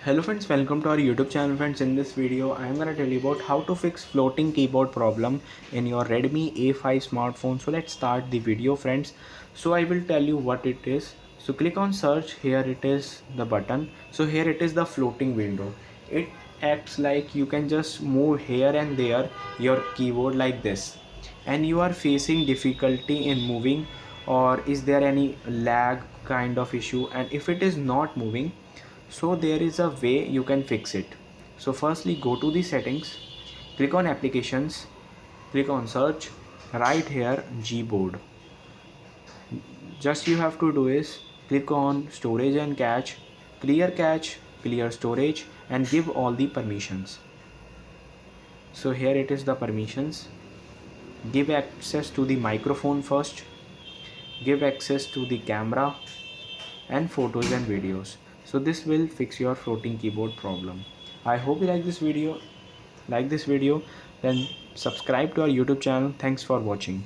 Hello friends, welcome to our YouTube channel friends. In this video I am going to tell you about how to fix floating keyboard problem in your Redmi A5 smartphone. So let's start the video friends. So I will tell you what it is. So click on search. Here it is the button. So here it is the floating window. It acts like you can just move here and there your keyboard like this, and you are facing difficulty in moving, or is there any lag kind of issue, and if it is not moving, so there is a way you can fix it. So firstly, go to the settings, click on applications, click on search, right here Gboard. Just you have to do is click on storage and cache, clear storage, and give all the permissions. So here it is the permissions. Give access to the microphone first, give access to the camera and photos and videos. So this will fix your floating keyboard problem. I hope you like this video. Then subscribe to our YouTube channel. Thanks for watching.